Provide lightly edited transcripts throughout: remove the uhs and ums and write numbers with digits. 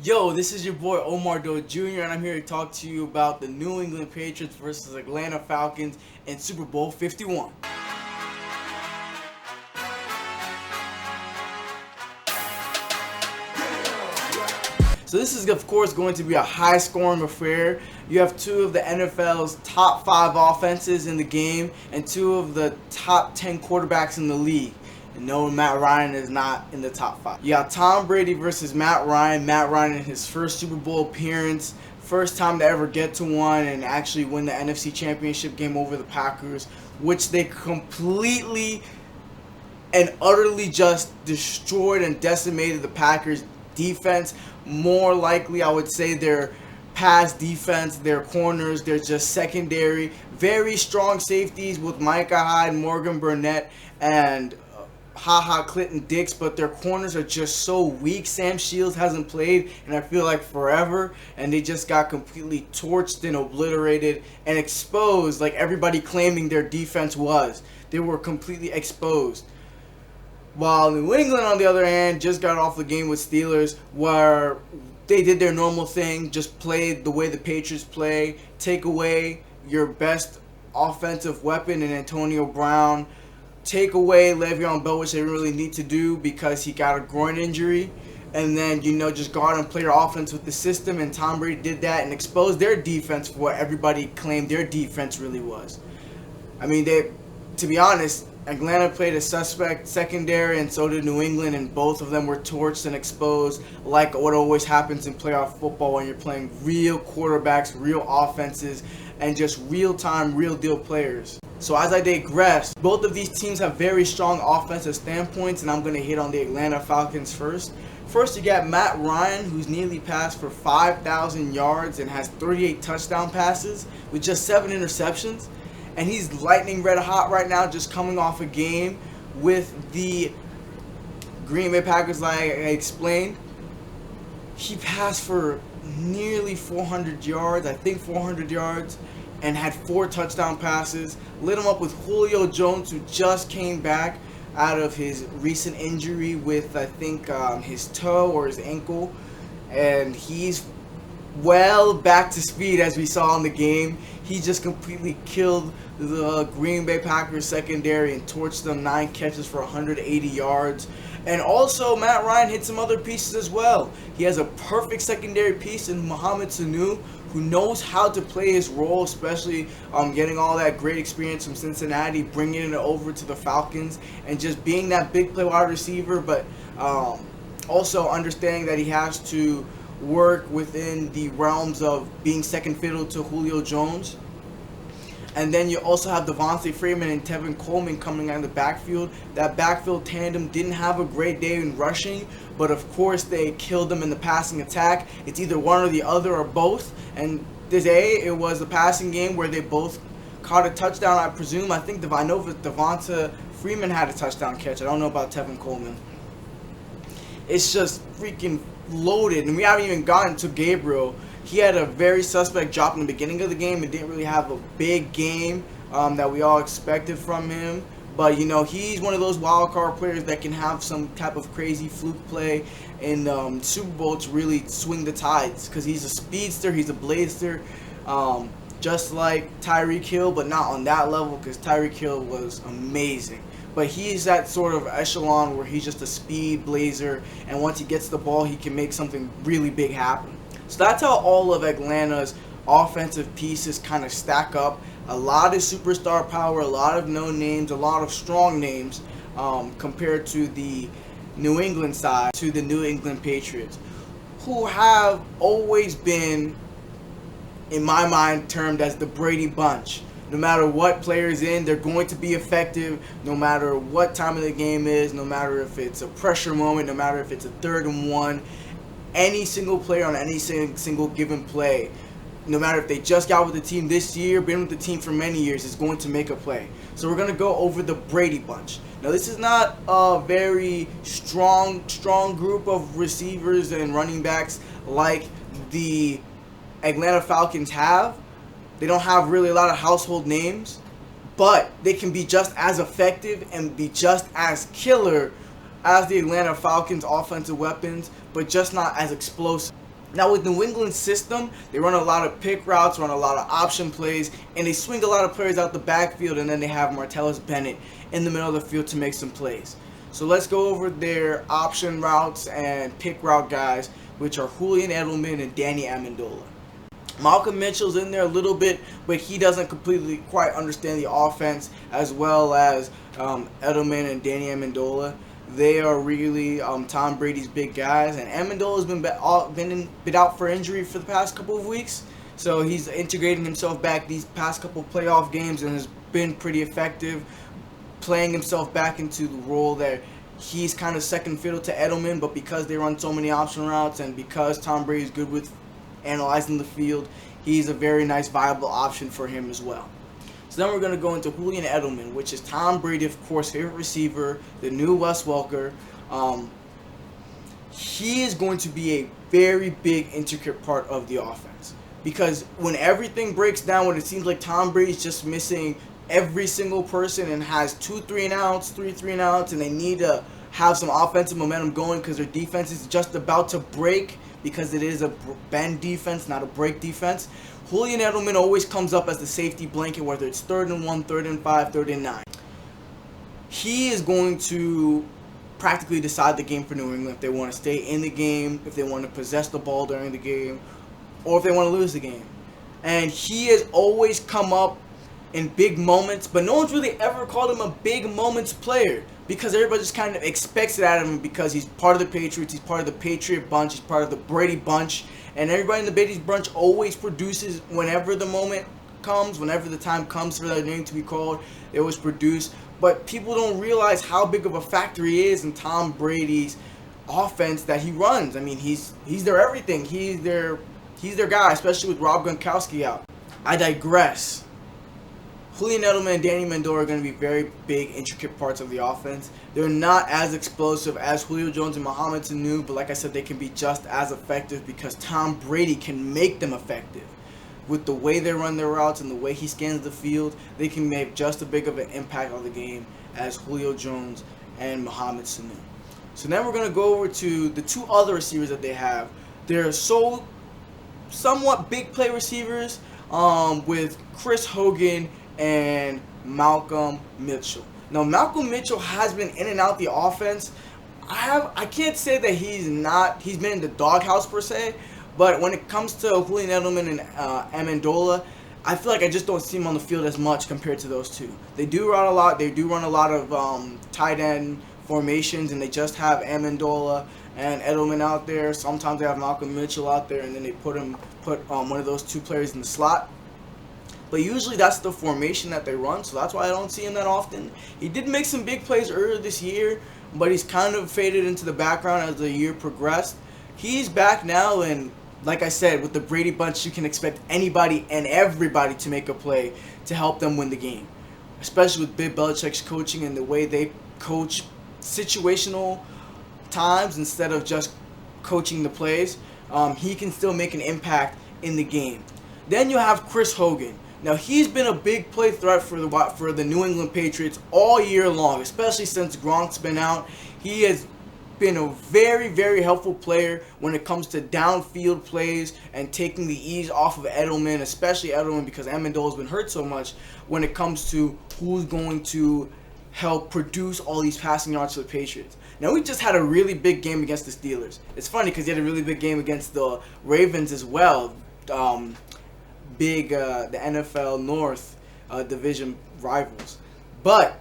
Yo, this is your boy Omar Doe Jr. and I'm here to talk to you about the New England Patriots versus Atlanta Falcons in Super Bowl 51. So this is of course going to be a high scoring affair. You have two of the NFL's top 5 offenses in the game and two of the top 10 quarterbacks in the league. And no, Matt Ryan is not in the top 5. You got Tom Brady versus Matt Ryan. Matt Ryan in his first Super Bowl appearance, first time to ever get to one and actually win the NFC Championship game over the Packers, which they completely and utterly just destroyed and decimated the Packers defense. More likely, I would say their pass defense, their corners, their just secondary. Very strong safeties with Micah Hyde, Morgan Burnett, and Clinton Dix, but their corners are just so weak. Sam Shields hasn't played, and I feel like forever, and they just got completely torched and obliterated and exposed like everybody claiming their defense was. They were completely exposed. While New England, on the other hand, just got off the game with Steelers where they did their normal thing, just played the way the Patriots play, take away your best offensive weapon in Antonio Brown, take away Le'Veon Bell, which they really need to do because he got a groin injury, and then, just go out and play your offense with the system, and Tom Brady did that and exposed their defense for what everybody claimed their defense really was. I mean, to be honest, Atlanta played a suspect secondary, and so did New England, and both of them were torched and exposed like what always happens in playoff football when you're playing real quarterbacks, real offenses, and just real-time, real-deal players. So as I digress, both of these teams have very strong offensive standpoints, and I'm going to hit on the Atlanta Falcons first. First, you got Matt Ryan, who's nearly passed for 5,000 yards and has 38 touchdown passes with just 7 interceptions. And he's lightning red hot right now, just coming off a game with the Green Bay Packers, like I explained. He passed for nearly 400 yards, I think 400 yards, and had 4 touchdown passes. Lit him up with Julio Jones, who just came back out of his recent injury with, I think, his toe or his ankle. And he's well back to speed, as we saw in the game. He just completely killed the Green Bay Packers secondary and torched them. 9 catches for 180 yards. And also, Matt Ryan hit some other pieces as well. He has a perfect secondary piece in Mohamed Sanu, who knows how to play his role, especially getting all that great experience from Cincinnati, bringing it over to the Falcons, and just being that big play wide receiver, but also understanding that he has to work within the realms of being second fiddle to Julio Jones. And then you also have Devontae Freeman and Tevin Coleman coming out in the backfield. That backfield tandem didn't have a great day in rushing, but of course they killed them in the passing attack. It's either one or the other or both. And today it was a passing game where they both caught a touchdown, I presume. I know Devonta Freeman had a touchdown catch. I don't know about Tevin Coleman. It's just freaking loaded, and we haven't even gotten to Gabriel. He had a very suspect drop in the beginning of the game and didn't really have a big game that we all expected from him. But, he's one of those wild card players that can have some type of crazy fluke play in Super Bowl to really swing the tides, because he's a speedster, he's a blazer, just like Tyreek Hill, but not on that level, because Tyreek Hill was amazing. But he's that sort of echelon where he's just a speed blazer, and once he gets the ball, he can make something really big happen. So that's how all of Atlanta's offensive pieces kind of stack up. A lot of superstar power, a lot of known names, a lot of strong names compared to the New England side, to the New England Patriots, who have always been, in my mind, termed as the Brady Bunch. No matter what player's in, they're going to be effective, no matter what time of the game is, no matter if it's a pressure moment, no matter if it's a 3rd and 1. Any single player on any single given play, no matter if they just got with the team this year, been with the team for many years, is going to make a play. So we're going to go over the Brady Bunch. Now, this is not a very strong group of receivers and running backs like the Atlanta Falcons have. They don't have really a lot of household names, but they can be just as effective and be just as killer as the Atlanta Falcons offensive weapons, but just not as explosive. Now with New England's system, they run a lot of pick routes, run a lot of option plays, and they swing a lot of players out the backfield, and then they have Martellus Bennett in the middle of the field to make some plays. So let's go over their option routes and pick route guys, which are Julian Edelman and Danny Amendola. Malcolm Mitchell's in there a little bit, but he doesn't completely quite understand the offense as well as Edelman and Danny Amendola. They are really Tom Brady's big guys, and Amendola's been out for injury for the past couple of weeks, so he's integrating himself back these past couple of playoff games and has been pretty effective, playing himself back into the role that he's kind of second fiddle to Edelman, but because they run so many option routes and because Tom Brady's good with analyzing the field, he's a very nice viable option for him as well. So then we're going to go into Julian Edelman, which is Tom Brady, of course, favorite receiver, the new Wes Welker. He is going to be a very big, intricate part of the offense. Because when everything breaks down, when it seems like Tom Brady's just missing every single person and has 2 3-and-outs, 3 3-and-outs, and they need to have some offensive momentum going because their defense is just about to break, because it is a bend defense, not a break defense. Julian Edelman always comes up as the safety blanket, whether it's 3rd and 1, 3rd and 5, 3rd and 9. He is going to practically decide the game for New England if they want to stay in the game, if they want to possess the ball during the game, or if they want to lose the game. And he has always come up in big moments, but no one's really ever called him a big moments player because everybody just kind of expects it out of him because he's part of the Patriots, he's part of the Patriot bunch, he's part of the Brady bunch, and everybody in the Brady bunch always produces whenever the moment comes, whenever the time comes for their name to be called, they always produce. But people don't realize how big of a factor he is in Tom Brady's offense that he runs. I mean, he's their everything. He's their guy, especially with Rob Gronkowski out. I digress. Julian Edelman and Danny Amendola are going to be very big, intricate parts of the offense. They're not as explosive as Julio Jones and Mohamed Sanu, but like I said, they can be just as effective because Tom Brady can make them effective. With the way they run their routes and the way he scans the field, they can make just as big of an impact on the game as Julio Jones and Mohamed Sanu. So now we're going to go over to the 2 other receivers that they have. They're somewhat big play receivers with Chris Hogan and Malcolm Mitchell. Now, Malcolm Mitchell has been in and out the offense. I can't say that he's been in the doghouse per se, but when it comes to Julian Edelman and Amendola, I feel like I just don't see him on the field as much compared to those two. They do run a lot. They do run a lot of tight end formations, and they just have Amendola and Edelman out there. Sometimes they have Malcolm Mitchell out there, and then they put one of those 2 players in the slot. But usually that's the formation that they run, so that's why I don't see him that often. He did make some big plays earlier this year, but he's kind of faded into the background as the year progressed. He's back now, and like I said, with the Brady bunch, you can expect anybody and everybody to make a play to help them win the game. Especially with Bill Belichick's coaching and the way they coach situational times instead of just coaching the plays. He can still make an impact in the game. Then you have Chris Hogan. Now, he's been a big play threat for the New England Patriots all year long, especially since Gronk's been out. He has been a very, very helpful player when it comes to downfield plays and taking the ease off of Edelman, especially Edelman because Amendola's been hurt so much when it comes to who's going to help produce all these passing yards for the Patriots. Now, we just had a really big game against the Steelers. It's funny because he had a really big game against the Ravens as well. The NFL North division rivals. But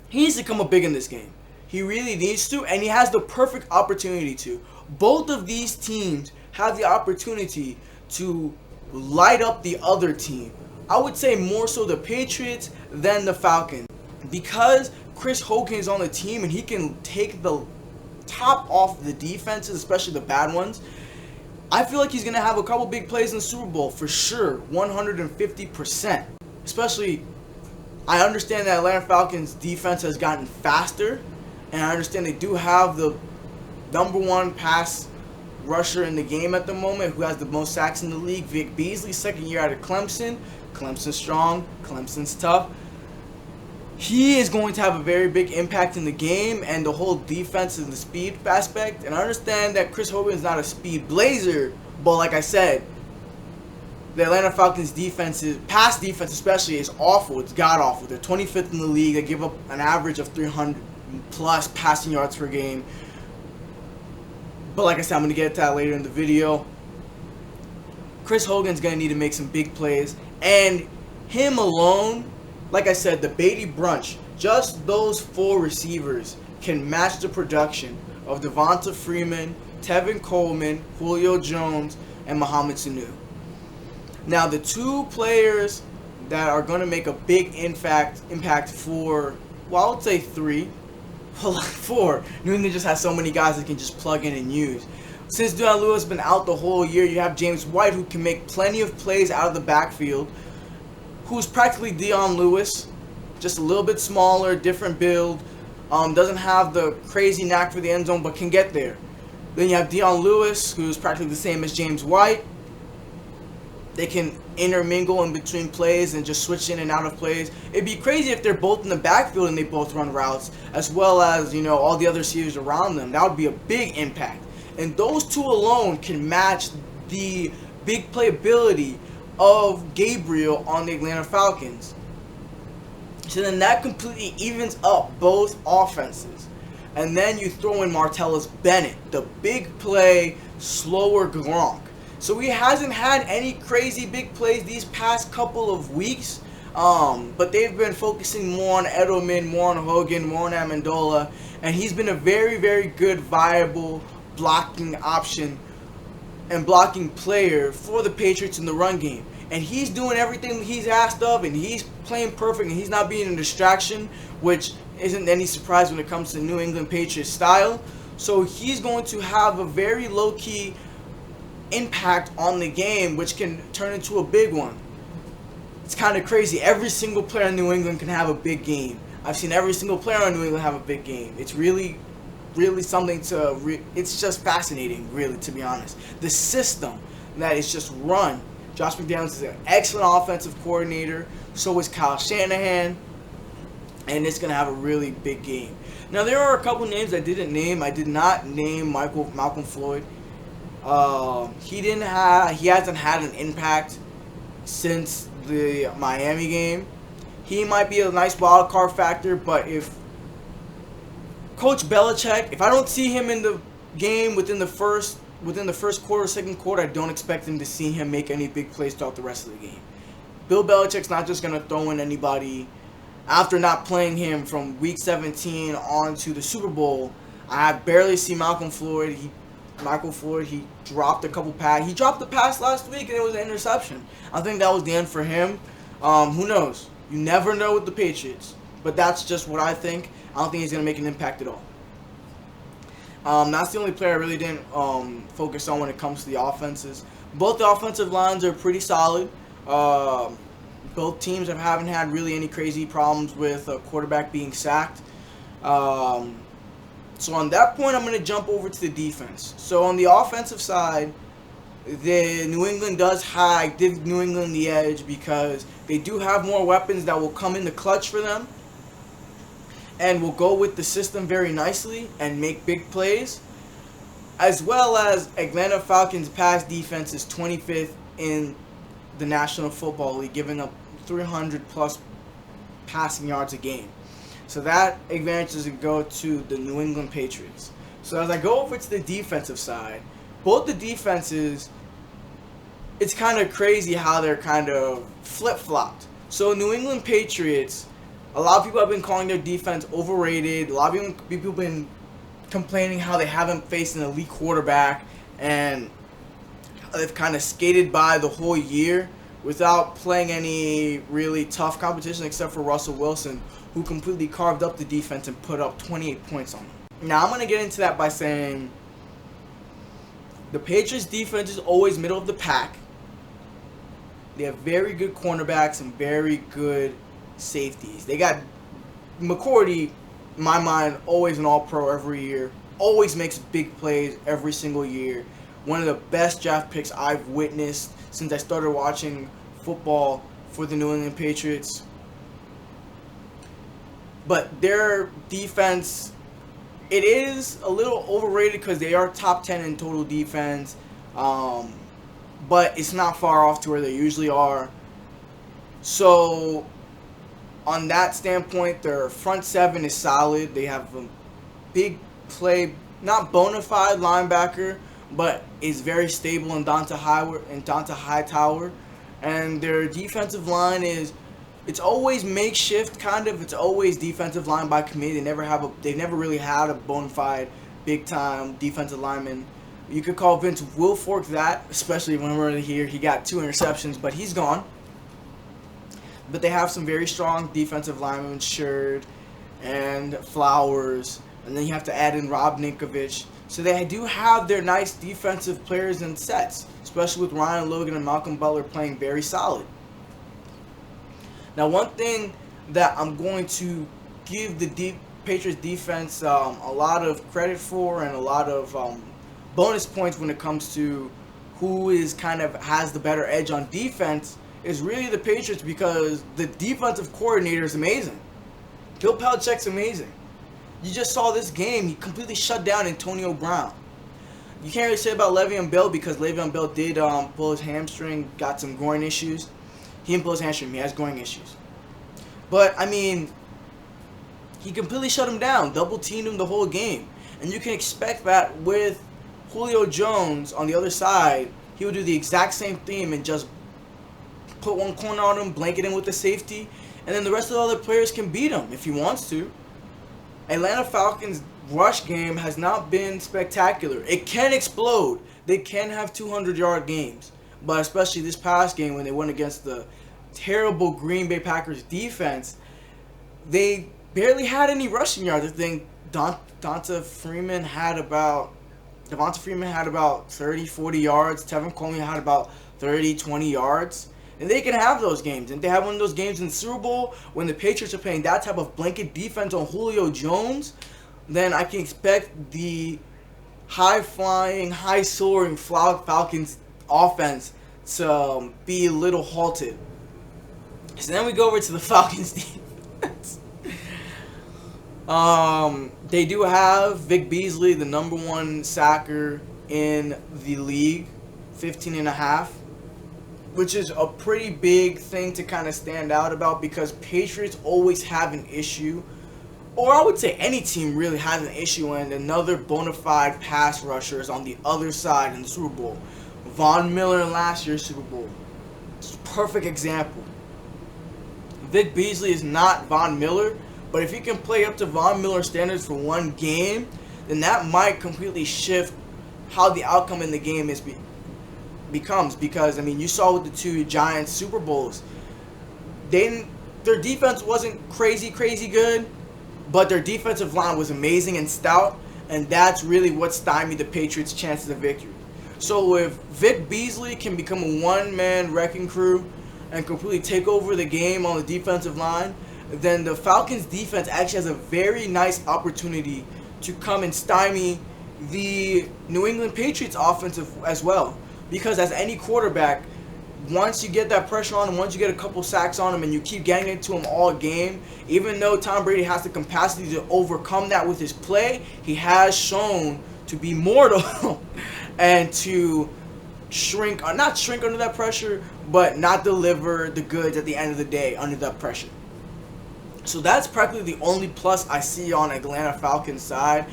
he needs to come up big in this game. He really needs to, and he has the perfect opportunity to. Both of these teams have the opportunity to light up the other team. I would say more so the Patriots than the Falcons. Because Chris Hogan is on the team and he can take the top off the defenses, especially the bad ones, I feel like he's going to have a couple big plays in the Super Bowl for sure, 150%. Especially, I understand that Atlanta Falcons defense has gotten faster, and I understand they do have the #1 pass rusher in the game at the moment who has the most sacks in the league, Vic Beasley, 2nd year out of Clemson. Clemson's strong, Clemson's tough. he is going to have a very big impact in the game and the whole defense and the speed aspect. And I understand that Chris Hogan is not a speed blazer, but like I said, the Atlanta Falcons defense, pass defense especially, is awful. It's god-awful. They're 25th in the league. They give up an average of 300 plus passing yards per game. But like I said, I'm going to get to that later in the video. Chris Hogan's going to need to make some big plays. And him alone, like I said, the Beatty Brunch, just those 4 receivers can match the production of Devonta Freeman, Tevin Coleman, Julio Jones, and Mohamed Sanu. Now, the 2 players that are going to make a big impact for, well, I would say 3, well, 4. New England just has so many guys that can just plug in and use. Since Dion Lewis has been out the whole year, you have James White, who can make plenty of plays out of the backfield, who's practically Dion Lewis, just a little bit smaller, different build, doesn't have the crazy knack for the end zone, but can get there. Then you have Dion Lewis, who's practically the same as James White. They can intermingle in between plays and just switch in and out of plays. It'd be crazy if they're both in the backfield and they both run routes, as well as, you know, all the other receivers around them. That would be a big impact. And those 2 alone can match the big playability of Gabriel on the Atlanta Falcons. So then that completely evens up both offenses. And then you throw in Martellus Bennett, the big play, slower Gronk. So he hasn't had any crazy big plays these past couple of weeks. But they've been focusing more on Edelman, more on Hogan, more on Amendola. And he's been a very, very good, viable blocking option and blocking player for the Patriots in the run game. And he's doing everything he's asked of, and he's playing perfect, and he's not being a distraction, which isn't any surprise when it comes to New England Patriots style. So he's going to have a very low-key impact on the game, which can turn into a big one. It's kind of crazy. Every single player in New England can have a big game. I've seen every single player in New England have a big game. It's really something to... it's just fascinating, really, to be honest. The system that is just run. Josh McDaniels is an excellent offensive coordinator. So is Kyle Shanahan. And it's going to have a really big game. Now, there are a couple names I didn't name. I did not name Malcolm Floyd. He hasn't had an impact since the Miami game. He might be a nice wild card factor, but if Coach Belichick, if I don't see him in the game within the first quarter, second quarter, I don't expect him to see him make any big plays throughout the rest of the game. Bill Belichick's not just going to throw in anybody. After not playing him from Week 17 on to the Super Bowl, I barely see Malcolm Floyd. He dropped a couple passes. He dropped the pass last week, and it was an interception. I think that was the end for him. Who knows? You never know with the Patriots. But that's just what I think. I don't think he's going to make an impact at all. That's the only player I really didn't focus on when it comes to the offenses. Both the offensive lines are pretty solid. Both teams haven't had really any crazy problems with a quarterback being sacked. So on that point, I'm going to jump over to the defense. So on the offensive side, New England give New England the edge because they do have more weapons that will come in the clutch for them and will go with the system very nicely and make big plays. As well as Atlanta Falcons pass defense is 25th in the National Football League, giving up 300 plus passing yards a game. So that advantage doesn't go to the New England Patriots. So as I go over to the defensive side, both the defenses, it's kind of crazy how they're kind of flip-flopped. So New England Patriots, a lot of people have been calling their defense overrated. A lot of people have been complaining how they haven't faced an elite quarterback, and they've kind of skated by the whole year without playing any really tough competition except for Russell Wilson, who completely carved up the defense and put up 28 points on them. Now, I'm going to get into that by saying the Patriots' defense is always middle of the pack. They have very good cornerbacks and very good safeties. They got McCourty, in my mind, always an all-pro every year. Always makes big plays every single year. One of the best draft picks I've witnessed since I started watching football for the New England Patriots. but their defense, it is a little overrated because they are top 10 in total defense, but it's not far off to where they usually are. So on that standpoint, their front seven is solid. They have a big play, not bona fide linebacker, but is very stable in Donta Hightower. And their defensive line it's always makeshift kind of. It's always defensive line by committee. They've never really had a bona fide big time defensive lineman. You could call Vince Wilfork that, especially when we're here. He got 2 interceptions, but he's gone. But they have some very strong defensive linemen, Sherd and Flowers, and then you have to add in Rob Ninkovich. So they do have their nice defensive players and sets, especially with Ryan Logan and Malcolm Butler playing very solid. Now, one thing that I'm going to give the Patriots defense a lot of credit for and a lot of bonus points when it comes to who is kind of has the better edge on defense is really the Patriots, because the defensive coordinator is amazing. Bill Belichick's amazing. You just saw this game. He completely shut down Antonio Brown. You can't really say about Le'Veon Bell because Le'Veon Bell did pull his hamstring, got some groin issues. He didn't pull his hamstring. He has groin issues. But, I mean, he completely shut him down, double-teamed him the whole game. And you can expect that with Julio Jones on the other side, he would do the exact same thing and just put one corner on him, blanket him with the safety, and then the rest of the other players can beat him if he wants to. Atlanta Falcons' rush game has not been spectacular. It can explode. They can have 200-yard games. But especially this past game when they went against the terrible Green Bay Packers defense, they barely had any rushing yards. I think Devonta Freeman had about 30, 40 yards. Tevin Coleman had about 30, 20 yards. And they can have those games. And they have one of those games in the Super Bowl when the Patriots are playing that type of blanket defense on Julio Jones, then I can expect the high-flying, high-soaring Falcons offense to be a little halted. So then we go over to the Falcons defense. They do have Vic Beasley, the #1 sacker in the league, 15.5. Which is a pretty big thing to kind of stand out about, because Patriots always have an issue, or I would say any team really has an issue when another bona fide pass rusher is on the other side in the Super Bowl. Von Miller in last year's Super Bowl. It's a perfect example. Vic Beasley is not Von Miller, but if he can play up to Von Miller standards for one game, then that might completely shift how the outcome in the game becomes, because I mean, you saw with the 2 Giants Super Bowls, their defense wasn't crazy good, but their defensive line was amazing and stout, and that's really what stymied the Patriots' chances of victory. So if Vic Beasley can become a one-man wrecking crew and completely take over the game on the defensive line, then the Falcons' defense actually has a very nice opportunity to come and stymie the New England Patriots offensive as well. Because as any quarterback, once you get that pressure on him, once you get a couple sacks on him, and you keep getting it to him all game, even though Tom Brady has the capacity to overcome that with his play, he has shown to be mortal and to not shrink under that pressure, but not deliver the goods at the end of the day under that pressure. So that's practically the only plus I see on Atlanta Falcons side.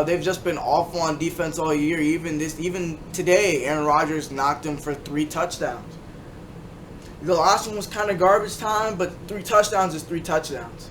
They've just been awful on defense all year. Even today, Aaron Rodgers knocked them for 3 touchdowns. The last one was kind of garbage time, but 3 touchdowns is 3 touchdowns.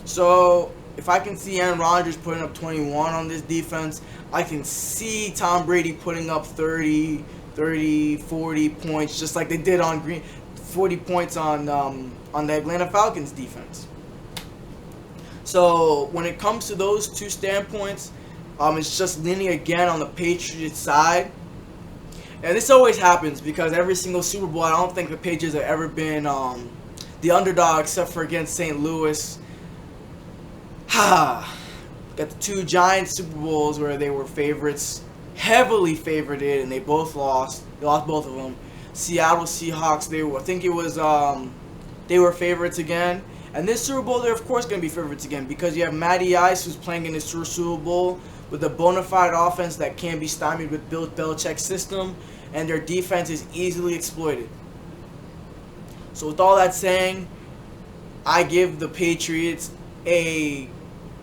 So if I can see Aaron Rodgers putting up 21 on this defense, I can see Tom Brady putting up 30, 40 points, just like they did on 40 points on the Atlanta Falcons defense. So when it comes to those 2 standpoints, it's just leaning again on the Patriots side. And this always happens because every single Super Bowl, I don't think the Patriots have ever been the underdog except for against St. Louis. Got the 2 Giants Super Bowls where they were favorites, heavily favorited, and they both lost. They lost both of them. Seattle Seahawks, they were favorites again. And this Super Bowl, they're of course going to be favorites again because you have Matty Ice, who's playing in his first Super Bowl with a bona fide offense that can't be stymied with Bill Belichick's system, and their defense is easily exploited. So with all that saying, I give the Patriots a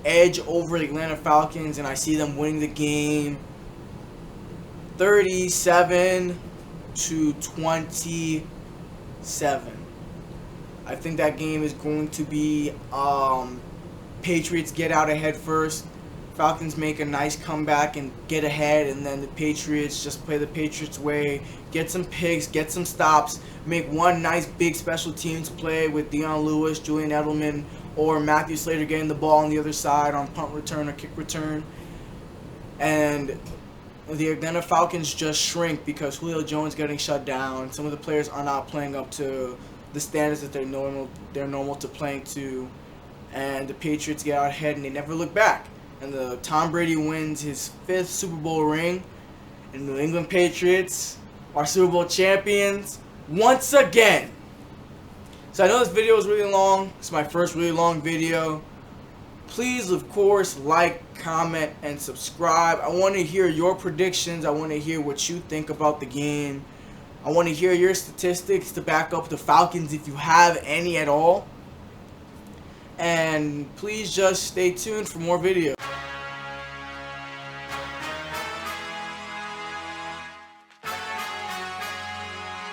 edge over the Atlanta Falcons, and I see them winning the game 37-27. I think that game is going to be Patriots get out ahead first. Falcons make a nice comeback and get ahead, and then the Patriots just play the Patriots way, get some picks, get some stops, make one nice big special teams play with Dion Lewis, Julian Edelman, or Matthew Slater getting the ball on the other side on punt return or kick return. And the Atlanta Falcons just shrink because Julio Jones getting shut down. Some of the players are not playing up to the standards that they're normal to playing to, and the Patriots get out ahead and they never look back. And the Tom Brady wins his 5th Super Bowl ring, and the New England Patriots are Super Bowl champions once again. So I know this video is really long. It's my first really long video. Please, of course, like, comment, and subscribe. I want to hear your predictions. I want to hear what you think about the game. I want to hear your statistics to back up the Falcons if you have any at all. And please just stay tuned for more videos.